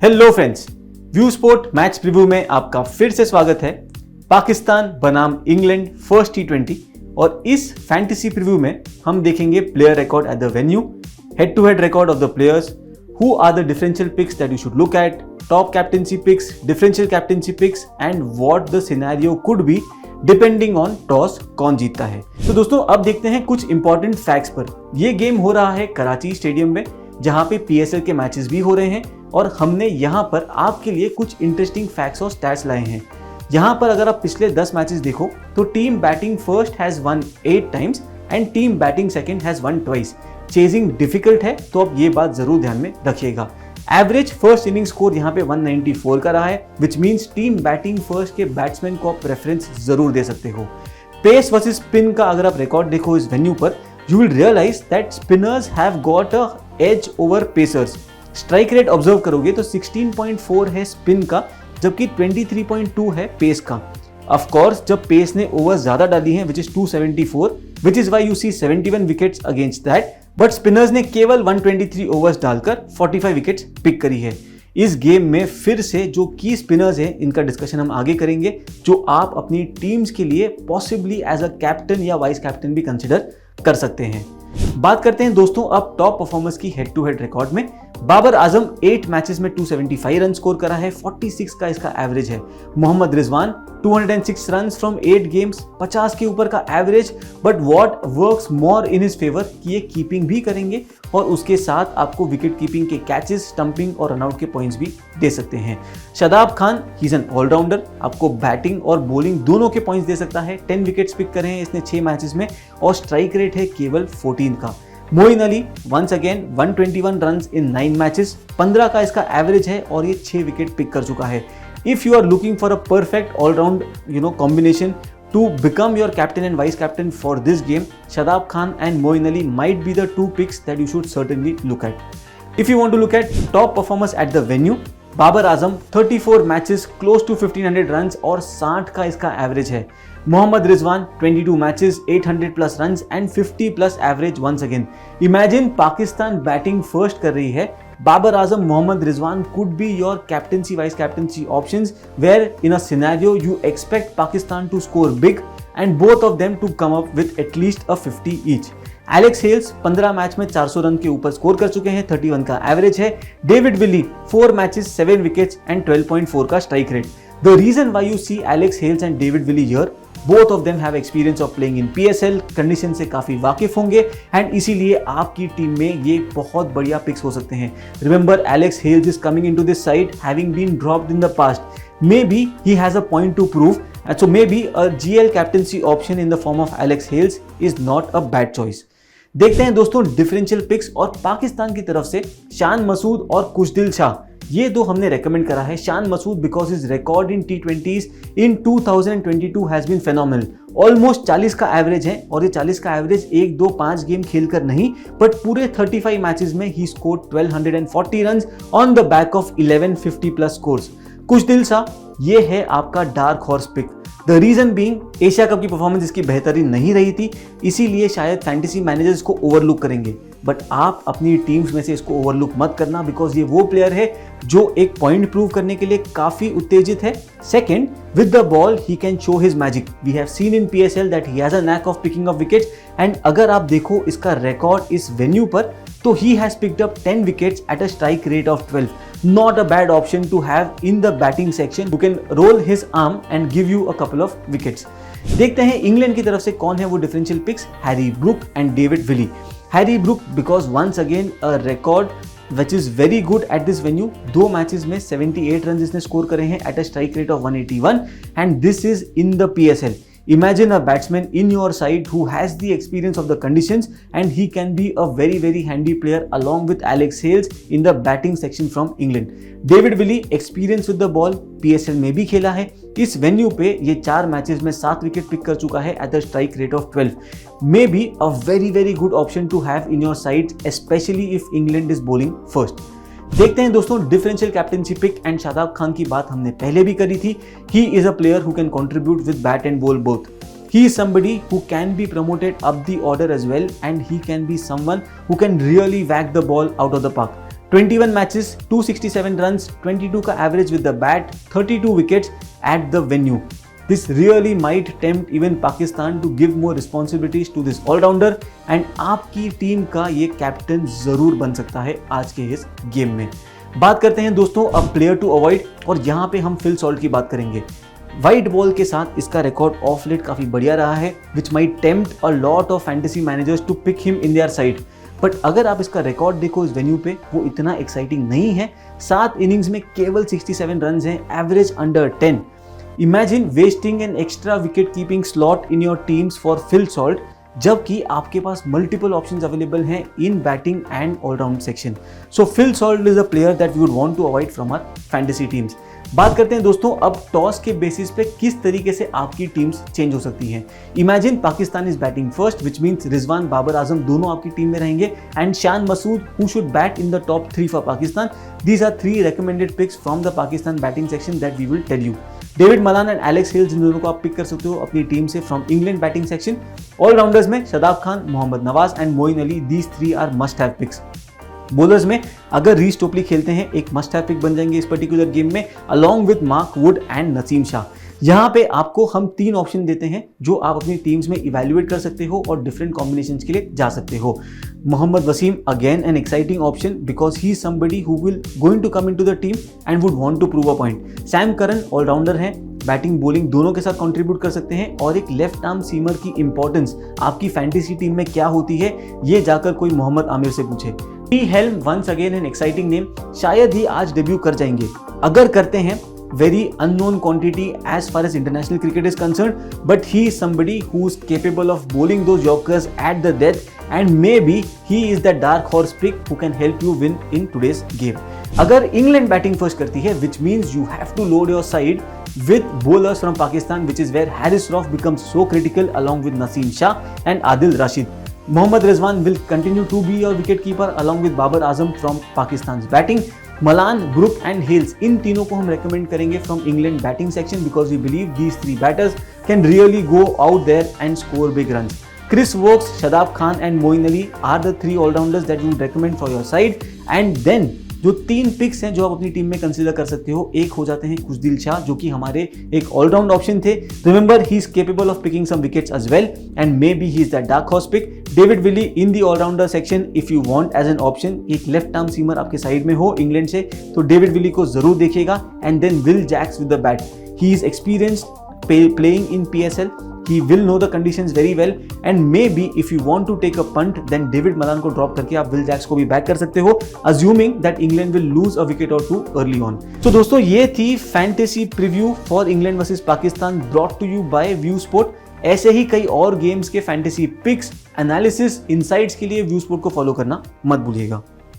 Hello friends, view sport match preview में आपका फिर से स्वागत है। पाकिस्तान बनाम इंग्लैंड फर्स्ट T20 और इस फैंटेसी प्रीव्यू में हम देखेंगे player record at the venue, head to head record of the players, who are the differential picks that you should look at, top captaincy picks, differential captaincy picks and what the scenario could be depending on toss कौन जीतता है। तो दोस्तों अब देखते हैं कुछ important facts पर। यह गेम हो रहा है कराची स्टेडियम में, जहां पे PSL के मैचेस भी हो रहे हैं और हमने यहां पर आपके लिए कुछ इंटरेस्टिंग फैक्ट्स और स्टैट्स लाए हैं। यहां पर अगर आप पिछले 10 मैचेस देखो तो team batting first has one 8 times and team batting second has one twice. Chasing difficult है तो अब ये बात जरूर ध्यान में रखिएगा। एवरेज फर्स्ट इनिंग स्कोर यहां पे 194 का रहा है, which means team batting first के बैट्समैन को आप प्रेफरेंस जरूर दे सकते हो। पेस वर्सेस स्पिन का अगर आप रिकॉर्ड देखो इस वेन्यू पर, you will realize that spinners have got a edge over pacers. Strike rate observe करोगे तो 16.4 है स्पिन का, जबकि 23.2 है पेस का। ऑफ कोर्स जब पेस ने ओवर्स ज्यादा डाली हैं, which is 274, which is why you see 71 wickets against that, but spinners ने केवल 123 ओवर्स डालकर 45 विकेट्स पिक करी है। इस गेम में फिर से जो की स्पिनर्स हैं इनका डिस्कशन हम आगे करेंगे, जो आप अपनी टीम्स के लिए पॉसिबली एज अ कैप्टन या वाइस कैप्टन भी कंसिडर कर सकते हैं। बात करते हैं दोस्तों अब टॉप परफॉर्मर्स की हेड टू हेड रिकॉर्ड में। बाबर आजम 8 मैचेस में 275 रन स्कोर करा है, 46 का इसका एवरेज है। Mohammad Rizwan 206 run from 8 games, 50 के ऊपर का average. But what works more in his favour कि ये कीपिंग भी करेंगे और उसके साथ आपको विकेट कीपिंग के कैचेस, स्टंपिंग और रनआउट के पॉइंट्स भी दे सकते हैं। Shadab Khan he is an allrounder, आपको बैटिंग और बॉलिंग दोनों के पॉइंट्स दे सकता है। 10 विकेट्स पिक करे हैं इसने 6 मैचेस में और स्ट्राइक रेट है केवल 14 का। Moeen Ali once again 121 runs in 9 matches, 15 का इसका एवरेज है और ये 6 विकेट पिक कर चुका है। If you are looking for a perfect allround combination to become your captain and vice captain for this game, Shadab Khan and Moeen Ali might be the 2 picks that you should certainly look at. If you want to look at top performers at the venue, Babar Azam 34 matches close to 1500 runs और 60 का इसका average है। Mohammad Rizwan 22 matches 800 plus runs and 50 plus average once again. Imagine Pakistan batting first कर रही है, Babar Azam, Mohammad Rizwan could be your captaincy vice captaincy options where in a scenario you expect Pakistan to score big and both of them to come up with at least a 50 each. Alex Hales 15 match में 400 run के ऊपर score कर चुके हैं, 31 का average है। David Willey 4 matches 7 wickets and 12.4 का strike rate. The reason why you see Alex Hales and David Willey here, both of them have experience of playing in PSL, condition से काफी वाकिफ होंगे एंड इसीलिए आपकी टीम में ये बहुत बढ़िया पिक्स हो सकते हैं। Remember Alex Hales is coming into this side having been dropped in the past. Maybe he has a point to prove, and so maybe a GL captaincy option in the form of Alex Hales is not a bad choice. देखते हैं दोस्तों differential pics और पाकिस्तान की तरफ से शान मसूद और कुशदिल शाह, ये दो हमने रेकमेंड करा है। Shan Masood because his record in T20s इन 2022 हैज बीन फेनोमेनल। ऑलमोस्ट 40 का एवरेज है और ये 40 का एवरेज 1, 2, 5 गेम खेलकर नहीं, बट पूरे 35 मैचेस में ही scored 1240 runs on the back of 1150 plus scores. Khushdil Shah ये है आपका dark horse pick. The reason being Asia cup की परफॉर्मेंस इसकी बेहतरीन नहीं रही थी, इसीलिए शायद फैंटेसी मैनेजर्स को ओवरलुक करेंगे, बट आप अपनी टीम्स में से इसको ओवरलुक मत करना बिकॉज ये वो प्लेयर है जो एक पॉइंट प्रूव करने के लिए काफी उत्तेजित है। Second, with the ball he can show his magic. We have seen in PSL that he has a knack of picking of wickets and अगर आप देखो इसका रिकॉर्ड इस वेन्यू पर तो he has picked up 10 wickets at a strike rate of 12. Not a bad option to have in the batting section who can roll his arm and give you a couple of wickets. देखते हैं England की तरफ से कौन है वो differential picks, Harry Brook and David Willey. Harry Brook because once again a record which is very good at this venue. 2 matches में 78 run इसने स्कोर करे हैं at a strike rate of 181 and this is in the PSL. Imagine a batsman in your side who has the experience of the conditions and he can be a very very handy player along with Alex Hales in the batting section from England. David Willey experience with the ball, PSL में भी खेला है। इस venue पे ये 4 matches में 7 wicket pick कर चुका है at the strike rate of 12. May be a very very good option to have in your side, specially if England is bowling first. देखते हैं दोस्तों differential captaincy pick and Shadab Khan की बात हमने पहले भी करी थी. He is a player who can contribute with bat and ball both. He is somebody who can be promoted up the order as well and he can be someone who can really whack the ball out of the park. 21 matches, 267 runs, 22 का average with the bat, 32 wickets eight the venue. This really might tempt even Pakistan to give more responsibilities to this all-rounder and आपकी team का ये captain जरूर बन सकता है आज के इस गेम में. बात करते हैं दोस्तों अब प्लेयर टू अवॉइड, और यहाँ पे हम फिल सॉल्ट की बात करेंगे. वाइट बॉल के साथ इसका रिकॉर्ड ऑफ लेट काफी बढ़िया रहा है, which might tempt a lot of fantasy managers to pick him in their side. But अगर आप इसका रिकॉर्ड देखो इस वेन्यू पे, वो इतना एक्साइटिंग नहीं है. 7 इनिंग्स में केवल 67 रन हैं, average under 10. Imagine wasting an extra wicket keeping slot in your teams for Phil Salt, जबकि आपके पास मल्टीपल ऑप्शंस अवेलेबल हैं in batting and allround section. So Phil Salt is a player that we would want to avoid from our fantasy teams. बात करते हैं दोस्तों अब toss के basis पे किस तरीके से आपकी टीम्स चेंज हो सकती हैं. Imagine Pakistan is batting first, which means Rizwan, Babar Azam दोनों आपकी टीम में रहेंगे, and Shan Masood who should bat in the top 3 for Pakistan. These are 3 recommended picks from the Pakistan batting section that we will tell you. David Malan and Alex Hales, इन दोनों को आप pick कर सकते हो अपनी टीम से from England batting section. Allrounders में Shadab Khan, Mohammad Nawaz and Moeen Ali, these 3 are must have picks. Bowlers में अगर रीस टोपली खेलते हैं, एक मस्ट हैव पिक बन जाएंगे इस पर्टिकुलर गेम में, along with Mark Wood and Naseem Shah. यहाँ पे आपको हम 3 ऑप्शन देते हैं जो आप अपनी टीम्स में इवैल्यूएट कर सकते हो और डिफरेंट कॉम्बिनेशंस के लिए जा सकते हो. Mohammad Wasim, again an exciting option because he is somebody who will going to come into the team and would want to prove a point. Sam Curran allrounder है, बैटिंग बॉलिंग दोनों के साथ कंट्रीब्यूट कर सकते हैं, और एक लेफ्ट आर्म सीमर की इंपॉर्टेंस आपकी फैंटेसी टीम में क्या होती है ये जाकर कोई मोहम्मद आमिर से पूछे. T Helm, once again an exciting name, शायद ही आज डेब्यू कर जाएंगे. अगर करते हैं, very unknown quantity as far as international cricket is concerned, but he is somebody who is capable of bowling those yorkers at the death, and maybe he is the dark horse pick who can help you win in today's game. अगर England batting first करती है, which means you have to load your side with bowlers from Pakistan, which is where Haris Rauf becomes so critical along with Naseem Shah and Adil Rashid. Mohammad Rizwan will continue to be your wicketkeeper along with Babar Azam from Pakistan's batting. Malan, Brook and Hales, इन तीनों को हम recommend करेंगे from England batting section because we believe these 3 batters can really go out there and score big runs. Chris Woakes, Shadab Khan and Moeen Ali are the 3 allrounders that you would recommend for your side. And then जो 3 pics हैं जो आप अपनी team में consider कर सकते हो, एक हो जाते हैं खुशदिल शाह जो कि हमारे एक ऑलराउंड ऑप्शन थे. Remember he is capable of picking some wickets as well and maybe he is the dark horse pick. David Willey in the allrounder section if you want as an option. एक left arm seamer आपके side में हो England से तो David Willey को जरूर देखिएगा. And then Will Jacks with the bat, he is experienced playing in PSL. He will know the conditions very well, and maybe if you want to take a punt, then David Malan को drop करके आप Will Jacks को भी back कर सकते हो, assuming that England will lose a wicket or 2 early on. तो दोस्तों ये थी fantasy preview for England versus Pakistan brought to you by view sport. ऐसे ही कई और गेम्स के फैंटेसी पिक्स, एनालिसिस, इनसाइट्स के लिए व्यू स्पोर्ट को फॉलो करना मत भूलिएगा.